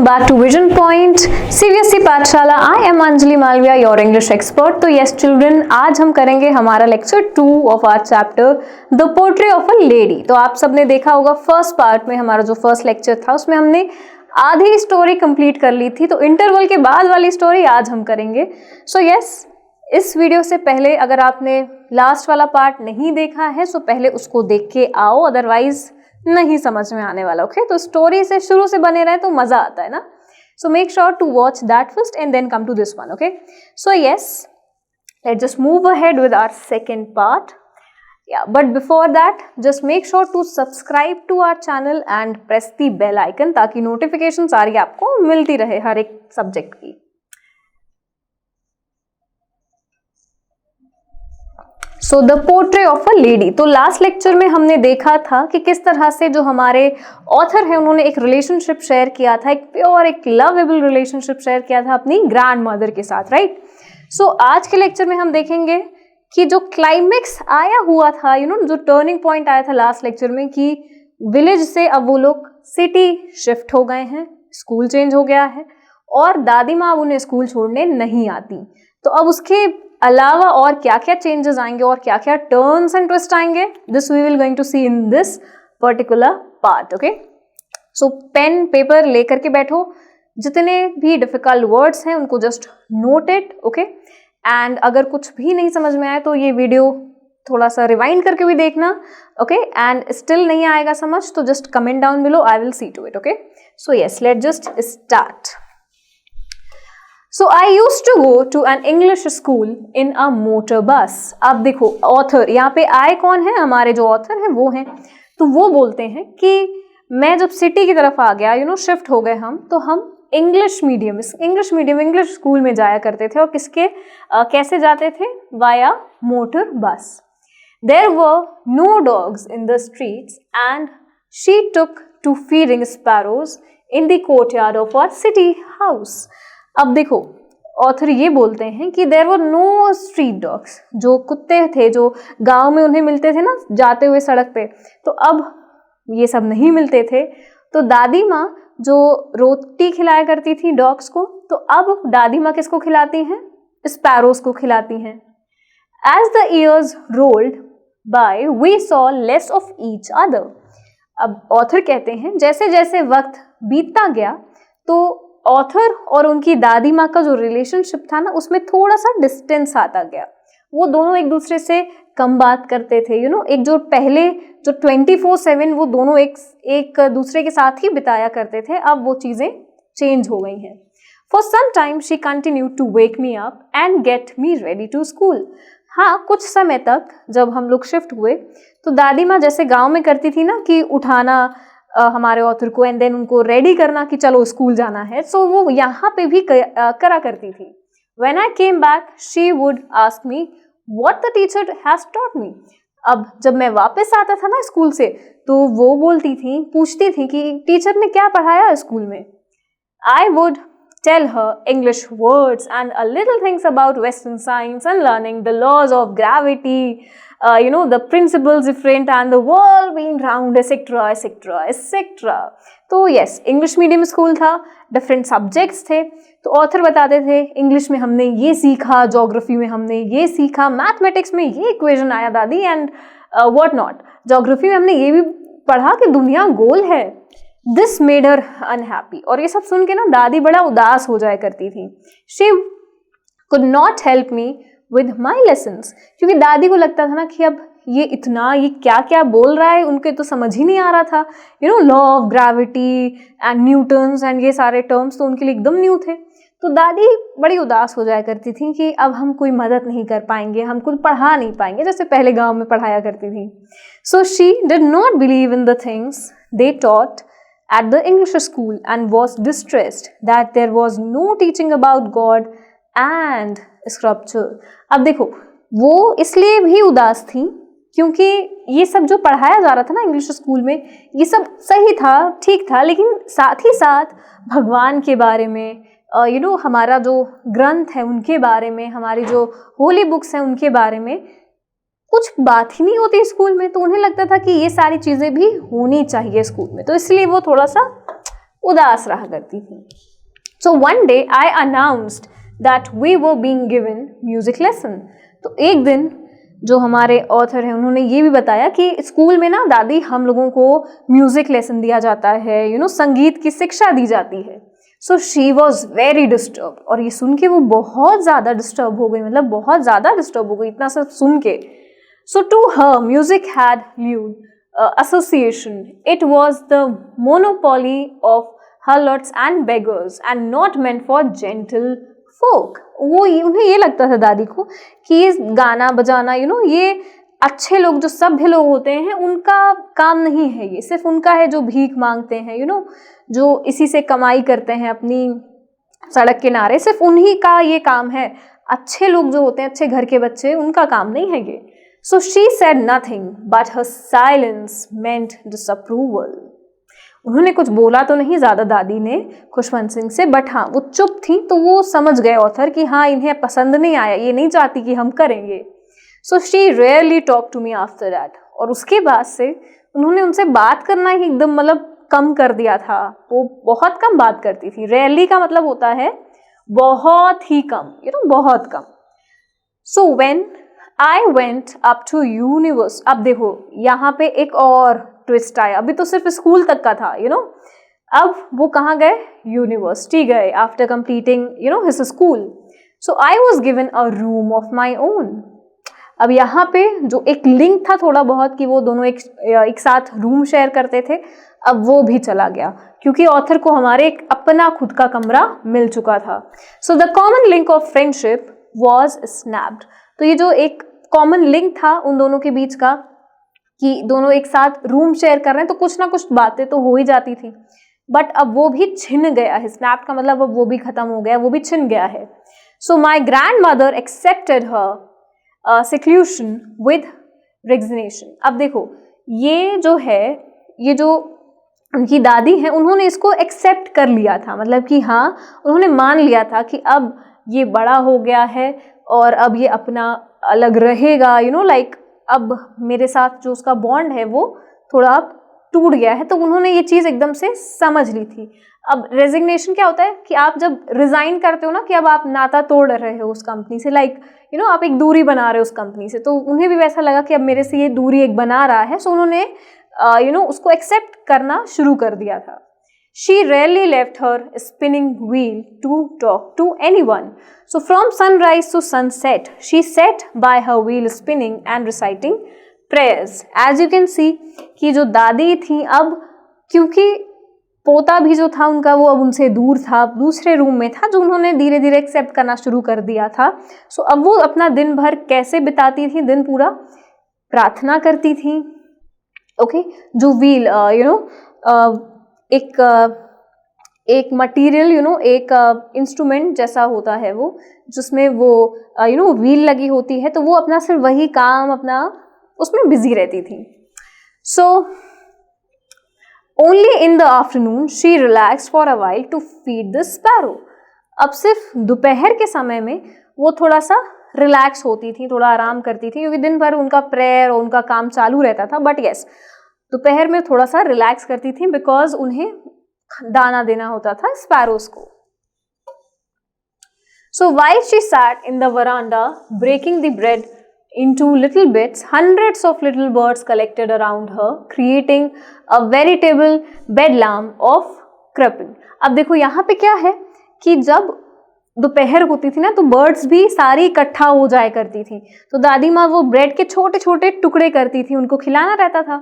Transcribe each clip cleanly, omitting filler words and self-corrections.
welcome back to Vision Point CBSE पाठशाला। I am Anjali Malviya, your English expert। तो yes children, आज हम करेंगे हमारा lecture 2 of our chapter the portrait of a lady. तो आप सबने देखा होगा फर्स्ट पार्ट में हमारा जो फर्स्ट लेक्चर था उसमें हमने आधी स्टोरी कंप्लीट कर ली थी, तो इंटरवल के बाद वाली स्टोरी आज हम करेंगे। सो yes, इस वीडियो से पहले अगर आपने लास्ट वाला पार्ट नहीं देखा है तो पहले उसको देख के आओ, अदरवाइज नहीं समझ में आने वाला। ओके तो स्टोरी से शुरू से बने रहे तो मजा आता है ना। So make sure to watch that first and then come to this one. Okay so yes, let's just move ahead with our second part. Yeah, but before that, just make sure to subscribe to our channel and press the bell icon ताकि notification सारी आपको मिलती रहे हर एक subject की। So the portrait of a lady. तो last lecture में हमने देखा था कि किस तरह से जो हमारे ऑथर है उन्होंने एक रिलेशनशिप शेयर किया था, एक प्योर एक लवेबल रिलेशनशिप शेयर किया था अपनी ग्रैंड मदर के साथ, राइट। सो आज के लेक्चर में हम देखेंगे कि जो क्लाइमेक्स आया हुआ था, जो टर्निंग पॉइंट आया था लास्ट लेक्चर में कि विलेज से अब वो लोग सिटी शिफ्ट हो गए हैं, स्कूल चेंज हो गया है और दादी माँ उन्हें स्कूल छोड़ने नहीं आती। तो अब उसके अलावा और क्या क्या चेंजेस आएंगे और क्या क्या टर्न्स एंड ट्विस्ट आएंगे, this we will going to see in this particular part. Okay so pen paper लेकर के बैठो, जितने भी डिफिकल्ट वर्ड्स हैं उनको just note it. Okay and अगर कुछ भी नहीं समझ में आए तो ये वीडियो थोड़ा सा रिवाइंड करके भी देखना। ओके एंड स्टिल नहीं आएगा समझ तो just comment down below, I will see to it. Okay so yes, let just start. So I used to go to an English school in a motor bus। अब देखो author यहाँ पे आए कौन है, हमारे जो ऑथर हैं वो हैं। तो वो बोलते हैं कि मैं जब सिटी की तरफ आ गया, शिफ्ट हो गए हम, तो हम इंग्लिश स्कूल में जाया करते थे। और किसके कैसे जाते थे? वाया मोटर बस। There were no dogs in the streets and she took to feeding sparrows in the courtyard of our city house। अब देखो ऑथर ये बोलते हैं कि there were no street dogs, जो कुत्ते थे जो गांव में उन्हें मिलते थे ना जाते हुए सड़क पे, तो अब ये सब नहीं मिलते थे। तो दादी माँ जो रोटी खिलाया करती थी डॉग्स को, तो अब दादी माँ किसको खिलाती हैं? स्पैरोज को खिलाती हैं। As the years rolled by we saw less of each other. अब ऑथर कहते हैं जैसे जैसे वक्त बीतता गया तो ऑथर और उनकी दादी माँ का जो रिलेशनशिप था ना उसमें थोड़ा सा डिस्टेंस आता गया। वो दोनों एक दूसरे से कम बात करते थे। एक जो पहले जो 24/7 वो दोनों एक दूसरे के साथ ही बिताया करते थे, अब वो चीज़ें चेंज हो गई हैं। For some time she continue to wake me up and get me ready to school. हाँ, कुछ समय तक जब हम लोग शिफ्ट हुए तो दादी माँ जैसे गाँव में करती थी ना कि उठाना हमारे ऑथर को एंड देन उनको रेडी करना कि चलो स्कूल जाना है, सो वो यहाँ पे भी करा करती थी। When I came back, she would ask me what the teacher has taught me। अब जब मैं वापस आता था ना स्कूल से तो वो पूछती थी कि टीचर ने क्या पढ़ाया स्कूल में। I would tell her English words and a little things about Western science and learning the laws of gravity, the principles different and the world being round, etc, etc, etc। तो yes, English medium school था, different subjects थे। तो author बताते थे English में हमने ये सीखा, ज्योग्राफी में हमने ये सीखा, मैथमेटिक्स में ये इक्वेशन आया दादी एंड व्हाट नॉट, ज्योग्राफी में हमने ये भी पढ़ा कि दुनिया गोल है। This made her unhappy. और ये सब सुन के ना दादी बड़ा उदास हो जाया करती थी। She could not help me with my lessons, क्योंकि दादी को लगता था ना कि अब ये क्या क्या बोल रहा है, उनके तो समझ ही नहीं आ रहा था। Law of gravity and Newton's and ये सारे टर्म्स तो उनके लिए एकदम न्यू थे। तो दादी बड़ी उदास हो जाया करती थी कि अब हम कोई मदद नहीं कर पाएंगे, हम कुछ पढ़ा नहीं पाएंगे जैसे पहले गांव में पढ़ाया करती थी। So she did not believe in the things they taught at the English school and was distressed that there was no teaching about God and scripture। अब देखो वो इसलिए भी उदास थी क्योंकि ये सब जो पढ़ाया जा रहा था ना इंग्लिश स्कूल में, ये सब सही था, ठीक था, लेकिन साथ ही साथ भगवान के बारे में, हमारा जो ग्रंथ है उनके बारे में, हमारी जो होली बुक्स हैं उनके बारे में कुछ बात ही नहीं होती स्कूल में। तो उन्हें लगता था कि ये सारी चीज़ें भी होनी चाहिए स्कूल में, तो इसलिए वो थोड़ा सा उदास रहा करती थी। So one day I announced that we were being given music lesson. तो एक दिन जो हमारे ऑथर हैं उन्होंने ये भी बताया कि स्कूल में ना दादी हम लोगों को म्यूजिक लेसन दिया जाता है, संगीत की शिक्षा दी जाती है। So she was very disturb, और ये सुन के वो बहुत ज़्यादा डिस्टर्ब हो गई, मतलब बहुत ज़्यादा डिस्टर्ब हो गई इतना सब सुन के। So to her music had lewd association, it was the monopoly of harlots and beggars and not meant for gentle folk। उन्हें ये लगता था दादी को कि ये गाना बजाना ये अच्छे लोग जो सभ्य लोग होते हैं उनका काम नहीं है, ये सिर्फ उनका है जो भीख मांगते हैं, जो इसी से कमाई करते हैं अपनी सड़क किनारे, सिर्फ उन्हीं का ये काम है। अच्छे लोग जो होते हैं, अच्छे घर के बच्चे, उनका काम नहीं है ये। So she said nothing but her silence meant disapproval. उन्होंने कुछ बोला तो नहीं ज़्यादा दादी ने खुशवंत सिंह से, बट हाँ वो चुप थी, तो वो समझ गए ऑथर कि हाँ इन्हें पसंद नहीं आया, ये नहीं चाहती कि हम करेंगे। So she rarely talk to me after that. और उसके बाद से उन्होंने उनसे बात करना ही एकदम मतलब कम कर दिया था। वो बहुत कम बात करती थी। रेयरली का मतलब होता है बहुत ही कम, बहुत कम। So when I went up to universe. अब देखो यहाँ पे एक और ट्विस्ट आया, अभी तो सिर्फ स्कूल तक का था, अब वो कहाँ गए, यूनिवर्सिटी गए after completing his school. So I was given a room of my own. अब यहाँ पे जो एक लिंक था थोड़ा बहुत कि वो दोनों एक साथ रूम शेयर करते थे, अब वो भी चला गया क्योंकि ऑथर को हमारे एक अपना खुद का कमरा मिल चुका था। So the common link of friendship was snapped. तो ये जो एक कॉमन लिंक था उन दोनों के बीच का कि दोनों एक साथ रूम शेयर कर रहे हैं, तो कुछ ना कुछ बातें तो हो ही जाती थी, बट अब वो भी छिन गया है। स्नैप का मतलब अब वो भी खत्म हो गया, वो भी छिन गया है। So my grandmother accepted her seclusion with resignation. अब देखो ये जो है, ये जो उनकी दादी हैं उन्होंने इसको एक्सेप्ट कर लिया था, मतलब कि हाँ उन्होंने मान लिया था कि अब ये बड़ा हो गया है और अब ये अपना अलग रहेगा, लाइक अब मेरे साथ जो उसका बॉन्ड है वो थोड़ा अब टूट गया है। तो उन्होंने ये चीज़ एकदम से समझ ली थी। अब रेजिग्नेशन क्या होता है कि आप जब रिजाइन करते हो ना, कि अब आप नाता तोड़ रहे हो उस कंपनी से, लाइक आप एक दूरी बना रहे हो उस कंपनी से, तो उन्हें भी वैसा लगा कि अब मेरे से ये दूरी एक बना रहा है। सो उन्होंने उसको एक्सेप्ट करना शुरू कर दिया था। She rarely left her spinning wheel to talk to anyone. So from sunrise to sunset, she sat by her wheel spinning and reciting prayers. As you can see कि जो दादी थी, अब क्योंकि पोता भी जो था उनका वो अब उनसे दूर था, दूसरे रूम में था, जो उन्होंने धीरे धीरे एक्सेप्ट करना शुरू कर दिया था। सो अब वो अपना दिन भर कैसे बिताती थी, दिन पूरा प्रार्थना करती थी। ओके, जो व्हील एक मटेरियल एक इंस्ट्रूमेंट जैसा होता है वो, जिसमें वो व्हील लगी होती है, तो वो अपना सिर्फ वही काम अपना उसमें बिजी रहती थी। So only in the afternoon she relax for a while to feed the sparrow. अब सिर्फ दोपहर के समय में वो थोड़ा सा रिलैक्स होती थी, थोड़ा आराम करती थी, क्योंकि दिन भर उनका प्रेयर और उनका काम चालू रहता था। बट यस, दोपहर में थोड़ा सा रिलैक्स करती थी बिकॉज उन्हें दाना देना होता था स्पैरोज को। So while she sat in the veranda breaking the bread into little bits, hundreds of little birds collected around her, creating a veritable bedlam of cropping. अब देखो यहाँ पे क्या है कि जब दोपहर होती थी ना, तो बर्ड्स भी सारी इकट्ठा हो जाया करती थी। तो दादी माँ वो ब्रेड के छोटे छोटे टुकड़े करती थी, उनको खिलाना रहता था,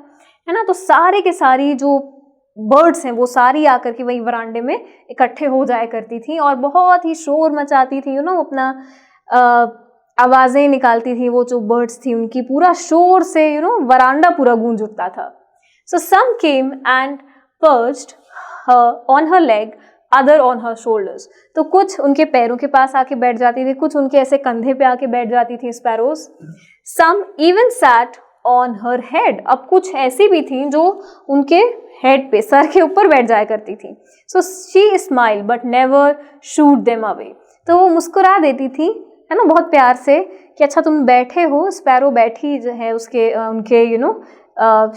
है ना। तो सारे के सारी जो बर्ड्स हैं वो सारी आकर के वही वरांडे में इकट्ठे हो जाया करती थी और बहुत ही शोर मचाती थी, अपना आवाज़ें निकालती थी। वो जो बर्ड्स थी उनकी पूरा शोर से वरांडा पूरा गूंज उठता था। So some came and perched on her leg, other on her shoulders. तो कुछ उनके पैरों के पास आके बैठ जाती थी, कुछ उनके ऐसे कंधे पे आके बैठ जाती थी sparrows. Some even sat on her head. अब कुछ ऐसी भी थी जो उनके हेड पे, सर के ऊपर बैठ जाया करती थी। So she smile but never shoot them away. तो वो मुस्कुरा देती थी, है ना, बहुत प्यार से कि अच्छा तुम बैठे हो, स्पैरो बैठी जो है उसके उनके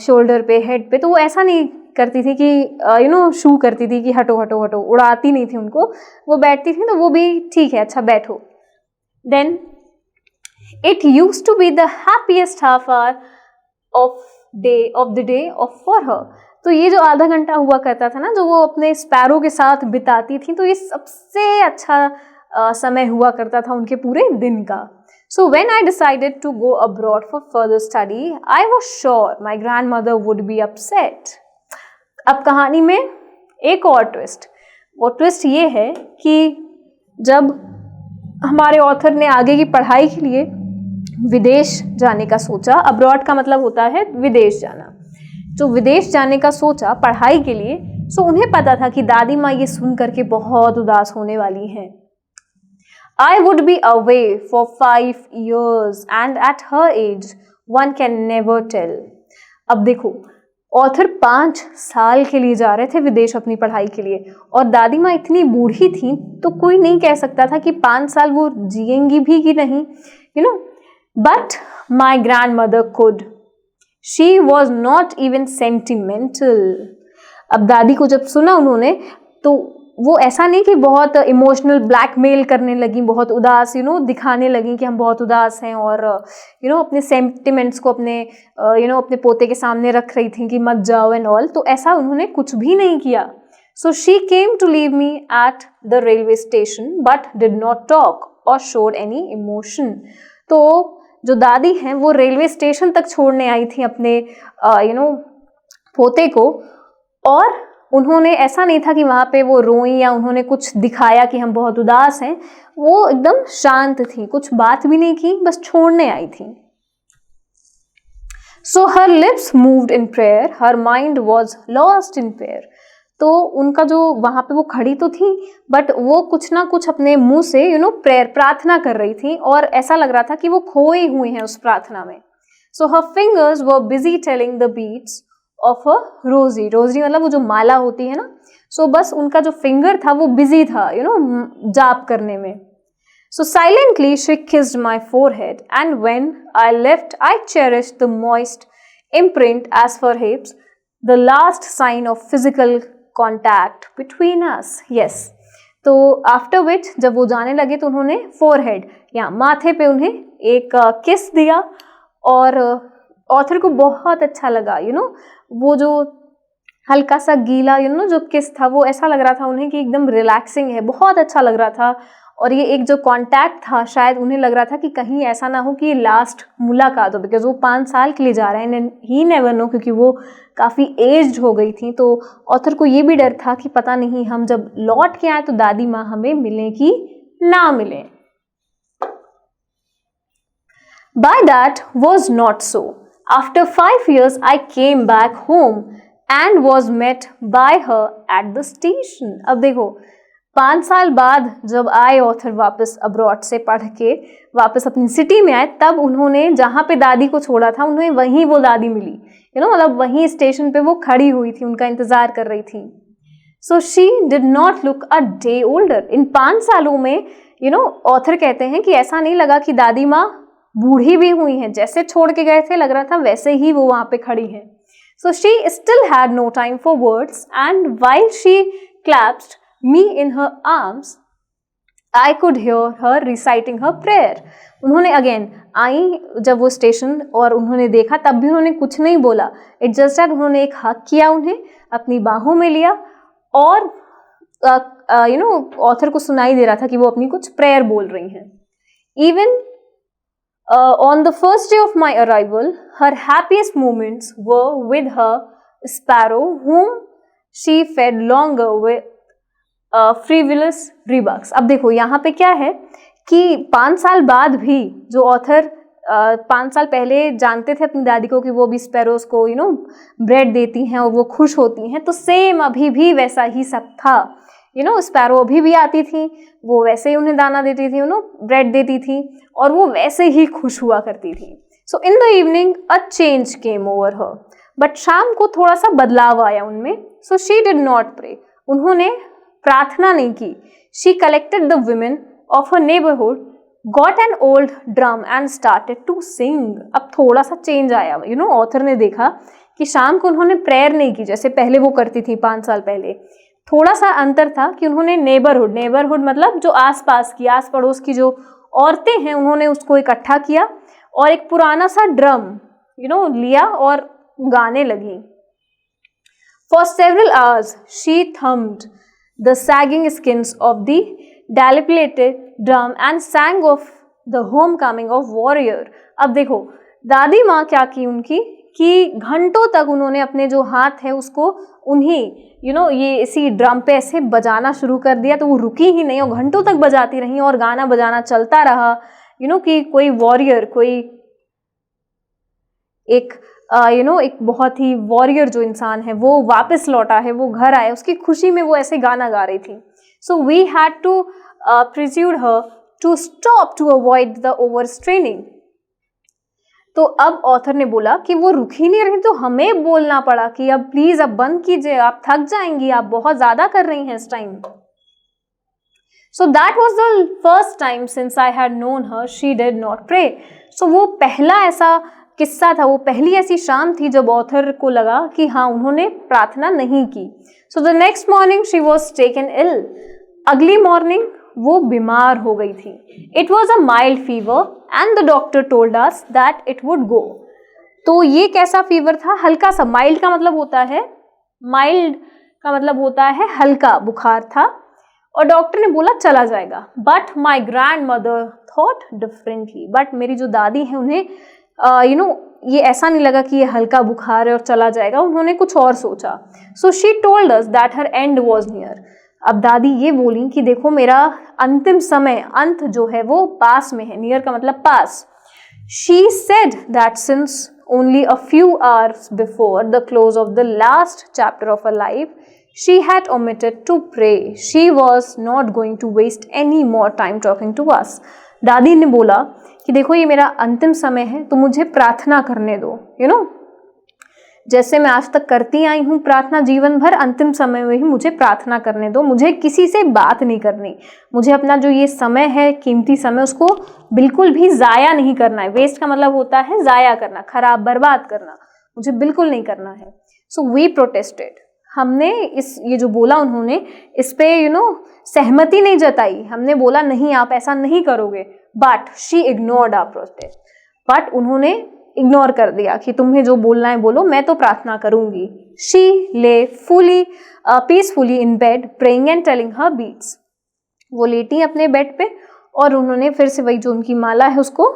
शोल्डर पे, हेड पे, तो वो ऐसा नहीं करती थी कि शू करती थी कि हटो हटो हटो, उड़ाती नहीं थी उनको, वो बैठती थी तो वो भी ठीक है, अच्छा बैठो। Then it used to be the happiest half hour of the day off for her. तो ये जो आधा घंटा हुआ करता था ना, जो वो अपने स्पैरो के साथ बिताती थी, तो ये सबसे अच्छा समय हुआ करता था उनके पूरे दिन का। So when I decided to go abroad for further study, I was sure my grandmother would be upset. अब कहानी में एक और ट्विस्ट, वो ट्विस्ट ये है कि जब हमारे ऑथर ने आगे की पढ़ाई के लिए विदेश जाने का सोचा, अब्रॉड का मतलब होता है विदेश जाना, जो विदेश जाने का सोचा पढ़ाई के लिए, सो उन्हें पता था कि दादी माँ ये सुन करके बहुत उदास होने वाली हैं। I would be away for 5 years and at her age one can never tell. अब देखो, ऑथर 5 साल के लिए जा रहे थे विदेश अपनी पढ़ाई के लिए, और दादी माँ इतनी बूढ़ी थी तो कोई नहीं कह सकता था कि 5 साल वो जिएंगी भी कि नहीं, But my grandmother could. She was not even sentimental. अब दादी को जब सुना उन्होंने, तो वो ऐसा नहीं कि बहुत इमोशनल ब्लैकमेल करने लगी, बहुत उदास दिखाने लगी कि हम बहुत उदास हैं, और अपने सेंटिमेंट्स को अपने अपने पोते के सामने रख रही थी कि मत जाओ एंड ऑल। तो ऐसा उन्होंने कुछ भी नहीं किया। So she came to leave me at the railway station but did not talk और शोड एनी इमोशन। तो जो दादी हैं वो रेलवे स्टेशन तक छोड़ने आई थी अपने पोते को, और उन्होंने ऐसा नहीं था कि वहाँ पे वो रोई या उन्होंने कुछ दिखाया कि हम बहुत उदास हैं, वो एकदम शांत थी, कुछ बात भी नहीं की, बस छोड़ने आई थी। So her lips moved in prayer, her mind was lost in prayer. तो उनका जो वहाँ पे वो खड़ी तो थी, बट वो कुछ ना कुछ अपने मुंह से प्रेयर प्रार्थना कर रही थी, और ऐसा लग रहा था कि वो खोई हुई हैं उस प्रार्थना में। So her fingers were busy telling the beads of a rosary. Rosary मतलब वो जो माला होती है ना, सो बस उनका जो फिंगर था वो बिजी था जाप करने में। So silently she kissed my forehead and when I left I cherished the moist imprint as perhaps, the last sign of physical contact between us. Yes, तो आफ्टर विच जब वो जाने लगे तो उन्होंने फोरहेड या माथे पे उन्हें एक किस दिया, और ऑथर को बहुत अच्छा लगा वो जो हल्का सा गीला जो किस था, वो ऐसा लग रहा था उन्हें कि एकदम रिलैक्सिंग है, बहुत अच्छा लग रहा था। और ये एक जो कांटेक्ट था, शायद उन्हें लग रहा था कि कहीं ऐसा ना हो कि ये लास्ट मुलाकात हो, बिकॉज वो 5 साल के लिए जा रहे हैं, ही नेवर नो, क्योंकि वो काफ़ी एज्ड हो गई थी। तो ऑथर को ये भी डर था कि पता नहीं हम जब लौट के आए तो दादी माँ हमें मिले कि ना मिले। By that was not so. After 5 years, I came back home and was met by her at the station. अब देखो, 5 साल बाद जब आए ऑथर वापस अब्रॉड से पढ़ के वापस अपनी सिटी में आए, तब उन्होंने जहाँ पे दादी को छोड़ा था उन्हें वहीं वो दादी मिली, मतलब वहीं स्टेशन पे वो खड़ी हुई थी, उनका इंतजार कर रही थी। So she did not look a day older. इन 5 सालों में ऑथर कहते हैं कि ऐसा नहीं लगा कि दादी माँ बूढ़ी भी हुई हैं, जैसे छोड़ के गए थे लग रहा था वैसे ही वो वहां पे खड़ी हैं। So she still had no time for words and while she clasped me in her arms I could hear her reciting her prayer. उन्होंने अगेन आई जब वो स्टेशन, और उन्होंने देखा, तब भी उन्होंने कुछ नहीं बोला। इट जस्ट दैट उन्होंने एक हक किया, उन्हें अपनी बाहों में लिया, और ऑथर को सुनाई दे रहा था कि वो अपनी कुछ प्रेयर बोल रही हैं। Even on the first day of my arrival, her happiest moments were with her sparrow, whom she fed longer with frivolous rebucks. अब देखो यहाँ पे क्या है कि 5 साल बाद भी जो ऑथर 5 साल पहले जानते थे अपनी दादी को कि वो भी स्पैरोज को ब्रेड देती हैं और वो खुश होती हैं, तो सेम अभी भी वैसा ही सब था। स्पैरो अभी भी आती थी, वो वैसे ही उन्हें दाना देती थी, ब्रेड देती थी, और वो वैसे ही खुश हुआ करती थी। So in the evening a change came over her, but शाम को थोड़ा सा बदलाव आया उनमें। So she did not pray, उन्होंने प्रार्थना नहीं की। She collected the women of her neighbourhood, got an old drum and started to sing. अब थोड़ा सा चेंज आया, ऑथर ने देखा कि शाम को उन्होंने प्रेयर नहीं की जैसे पहले वो करती थी 5 साल पहले। थोड़ा सा अंतर था कि उन्होंने नेबरहुड मतलब जो आसपास की, आस पड़ोस की जो औरतें हैं, उन्होंने उसको इकट्ठा किया और एक पुराना सा ड्रम लिया और गाने लगी। For several hours she thumped the sagging skins of the dilapidated drum and sang of the homecoming of warrior। अब देखो दादी माँ क्या की उनकी कि घंटों तक उन्होंने अपने जो हाथ है उसको उन्हीं ये इसी ड्रम पे ऐसे बजाना शुरू कर दिया, तो वो रुकी ही नहीं और घंटों तक बजाती रही और गाना बजाना चलता रहा। कि कोई वॉरियर, कोई एक एक बहुत ही वॉरियर जो इंसान है वो वापस लौटा है, वो घर आए, उसकी खुशी में वो ऐसे गाना गा रही थी। So we had to persuade her to stop to avoid the overstraining. तो अब ऑथर ने बोला कि वो रुक ही नहीं रही, तो हमें बोलना पड़ा कि अब प्लीज अब बंद कीजिए, आप थक जाएंगी, आप बहुत ज्यादा कर रही हैं इस time. So that was the first time since I had known her she did not pray. So वो पहला ऐसा किस्सा था, वो पहली ऐसी शाम थी जब ऑथर को लगा कि हाँ उन्होंने प्रार्थना नहीं की। So the next morning she was taken ill. अगली मॉर्निंग वो बीमार हो गई थी। It was a mild fever and the doctor told us that it would go. तो ये कैसा फीवर था? हल्का सा। माइल्ड का मतलब होता है हल्का बुखार था और डॉक्टर ने बोला चला जाएगा। But my grand mother thought differently. But मेरी जो दादी है उन्हें ये ऐसा नहीं लगा कि ये हल्का बुखार है और चला जाएगा, उन्होंने कुछ और सोचा। So she told us that her and was near. अब दादी ये बोली कि देखो मेरा अंतिम समय, अंत जो है वो पास में है। नियर का मतलब पास। She said that since only a few hours before the close of the last chapter of her life she had omitted to pray. She was not going to waste any more time talking to us. दादी ने बोला कि देखो ये मेरा अंतिम समय है तो मुझे प्रार्थना करने दो। जैसे मैं आज तक करती आई हूँ प्रार्थना जीवन भर, अंतिम समय में ही मुझे प्रार्थना करने दो। मुझे किसी से बात नहीं करनी। मुझे अपना जो ये समय है, कीमती समय, उसको बिल्कुल भी ज़ाया नहीं करना है। वेस्ट का मतलब होता है ज़ाया करना, खराब, बर्बाद करना। मुझे बिल्कुल नहीं करना है। So we protested. हमने ये जो बोला उन्होंने, इस पे सहमति नहीं जताई। हमने बोला नहीं आप ऐसा नहीं करोगे। But she ignored our protest. But उन्होंने इग्नोर कर दिया कि तुम्हें जो बोलना है बोलो, मैं तो प्रार्थना करूंगी। She lay peacefully in bed praying and telling her beads. वो लेटी अपने बेड पे और उन्होंने फिर से वही जो उनकी माला है उसको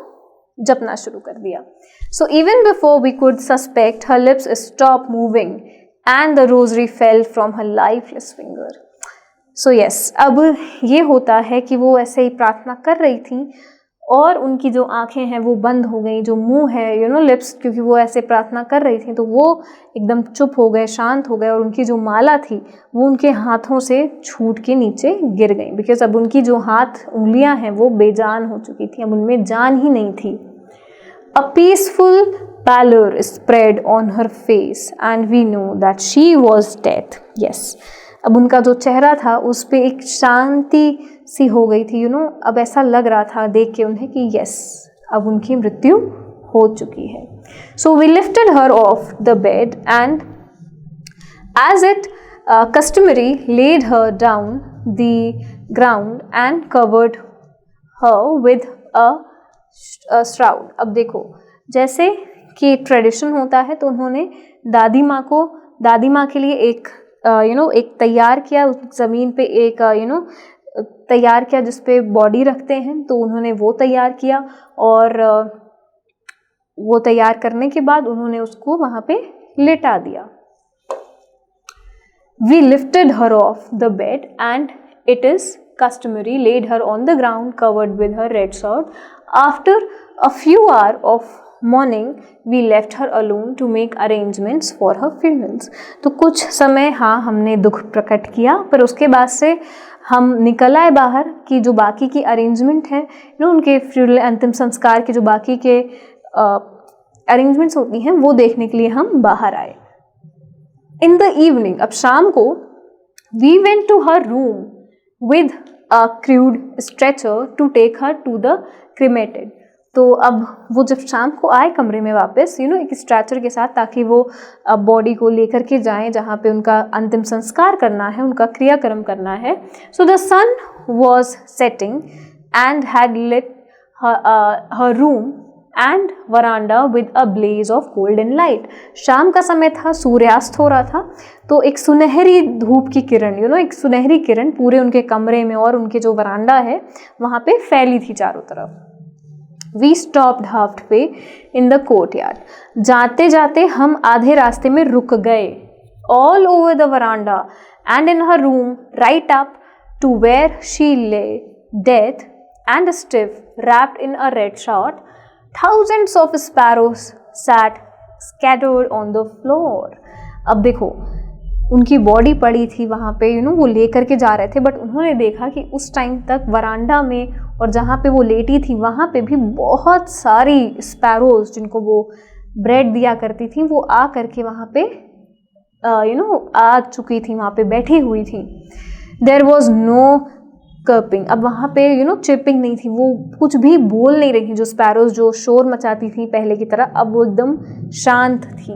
जपना शुरू कर दिया। So even before we could suspect her lips stop moving and the rosary fell from her lifeless finger. So yes, अब ये होता है कि वो ऐसे ही प्रार्थना कर रही थी और उनकी जो आंखें हैं वो बंद हो गई, जो मुंह है लिप्स, क्योंकि वो ऐसे प्रार्थना कर रही थी तो वो एकदम चुप हो गए, शांत हो गए और उनकी जो माला थी वो उनके हाथों से छूट के नीचे गिर गई। बिकॉज अब उनकी जो हाथ उंगलियां हैं वो बेजान हो चुकी थी, अब उनमें जान ही नहीं थी। A peaceful pallor spread on her face and we knew that she was dead. Yes. अब उनका जो चेहरा था उस पे एक शांति सी हो गई थी। अब ऐसा लग रहा था देख के उन्हें कि यस, अब उनकी मृत्यु हो चुकी है। So we lifted her off the bed and as it customary laid her down the ground and covered her with a shroud. अब देखो जैसे कि ट्रेडिशन होता है तो उन्होंने दादी माँ के लिए एक एक तैयार किया, उस ज़मीन पे एक तैयार किया जिस पे बॉडी रखते हैं, तो उन्होंने वो तैयार किया और वो तैयार करने के बाद उन्होंने उसको वहाँ पे लेटा दिया। We lifted her off the bed and it is customary laid her on the ground covered with her red sword. After a few hours of mourning, we left her alone to make arrangements for her funerals. तो कुछ समय हमने दुख प्रकट किया, पर उसके बाद से हम निकल आए बाहर कि जो बाकी की अरेंजमेंट है उनके फ्यूनरल, अंतिम संस्कार के जो बाकी के अरेंजमेंट्स होती हैं वो देखने के लिए हम बाहर आए। इन द इवनिंग, अब शाम को, we went to her room with a crude stretcher to take her to the cremated. तो अब वो जब शाम को आए कमरे में वापस एक स्ट्रेचर के साथ, ताकि वो बॉडी को लेकर के जाएं जहाँ पे उनका अंतिम संस्कार करना है, उनका क्रियाक्रम करना है. So the sun was setting and had lit her room and veranda with a blaze of golden light. शाम का समय था, सूर्यास्त हो रहा था, तो एक सुनहरी धूप की किरण एक सुनहरी किरण पूरे उनके कमरे में और उनके जो वरांडा है वहाँ पे फैली थी चारों तरफ. We stopped halfway in the courtyard. जाते जाते हम आधे रास्ते में रुक गए. All over the veranda and in her room right up to where she lay dead and stiff, wrapped in a red shawl, thousands of sparrows sat scattered on the floor. अब देखो उनकी बॉडी पड़ी थी वहाँ पे वो लेकर के जा रहे थे, बट उन्होंने देखा कि उस टाइम तक वरांडा में और जहाँ पे वो लेटी थी वहाँ पे भी बहुत सारी स्पैरोज जिनको वो ब्रेड दिया करती थी वो आ करके वहाँ पे आ चुकी थी, वहाँ पे बैठी हुई थी. There was no chirruping. अब वहाँ पे चिपिंग नहीं थी, वो कुछ भी बोल नहीं रही थी. जो स्पैरोज जो शोर मचाती थी पहले की तरह, अब वो एकदम शांत थी.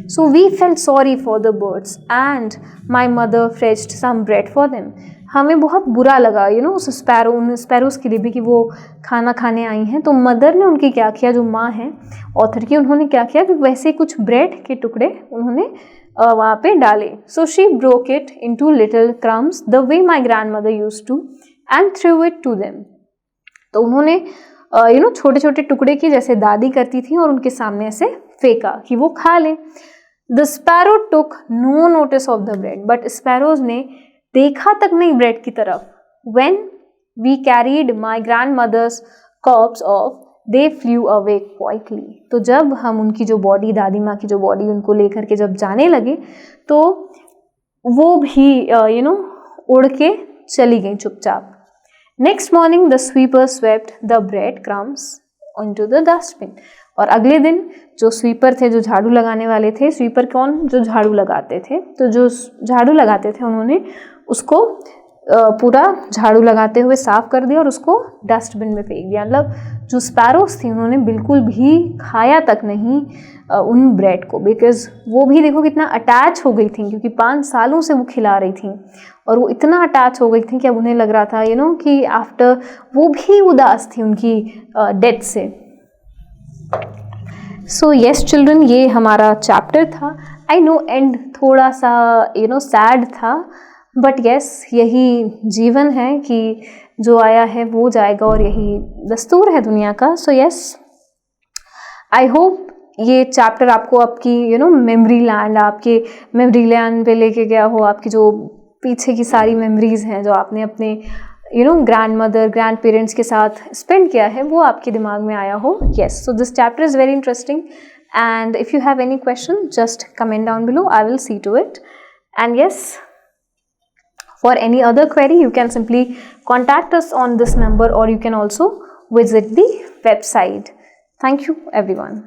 So we felt sorry for the birds and my mother fetched some bread for them. हमें बहुत बुरा लगा उन स्पैरोज के लिए भी कि वो खाना खाने आई हैं. तो मदर ने उनकी क्या किया, जो माँ हैं ऑथर की, उन्होंने क्या किया कि वैसे कुछ ब्रेड के टुकड़े उन्होंने वहाँ पे डाले. So she broke it into little crumbs the way my grandmother used to and threw it to them. तो उन्होंने छोटे छोटे टुकड़े की जैसे दादी करती थी और उनके सामने ऐसे फेंका कि वो खा लें. The sparrow took no notice of the bread. But sparrows ने देखा तक नहीं ब्रेड की तरफ. When we carried my grandmother's corpse off they flew away quietly. तो जब हम उनकी जो बॉडी, दादी माँ की जो बॉडी उनको लेकर के जब जाने लगे तो वो भी उड़ के चली गई चुपचाप. Next morning the sweeper swept the bread crumbs into the dustbin. और अगले दिन जो स्वीपर थे, जो झाड़ू लगाने वाले थे, स्वीपर कौन, जो झाड़ू लगाते थे, तो जो झाड़ू लगाते थे उन्होंने उसको पूरा झाड़ू लगाते हुए साफ कर दिया और उसको डस्टबिन में फेंक दिया. मतलब जो स्पैरोज थी उन्होंने बिल्कुल भी खाया तक नहीं उन ब्रेड को, बिकॉज वो भी देखो कितना अटैच हो गई थी, क्योंकि 5 सालों से वो खिला रही थी और वो इतना अटैच हो गई थी कि अब उन्हें लग रहा था कि आफ्टर वो भी उदास थी उनकी डेथ से. सो येस चिल्ड्रन, ये हमारा चैप्टर था. आई नो एंड थोड़ा सा सैड था, बट यस यही जीवन है कि जो आया है वो जाएगा और यही दस्तूर है दुनिया का. सो यस, आई होप ये चैप्टर आपको आपकी मेमोरी लैंड, आपके मेमोरी लैंड पे लेके गया हो. आपकी जो पीछे की सारी मेमोरीज हैं जो आपने अपने ग्रैंड मदर, ग्रैंड पेरेंट्स के साथ स्पेंड किया है, वो आपके दिमाग में आया हो. Yes, so this chapter is very interesting and if you have any question just comment down below, I will see to it. And yes, for any other query you can simply contact us on this number or you can also visit the website. Thank you everyone.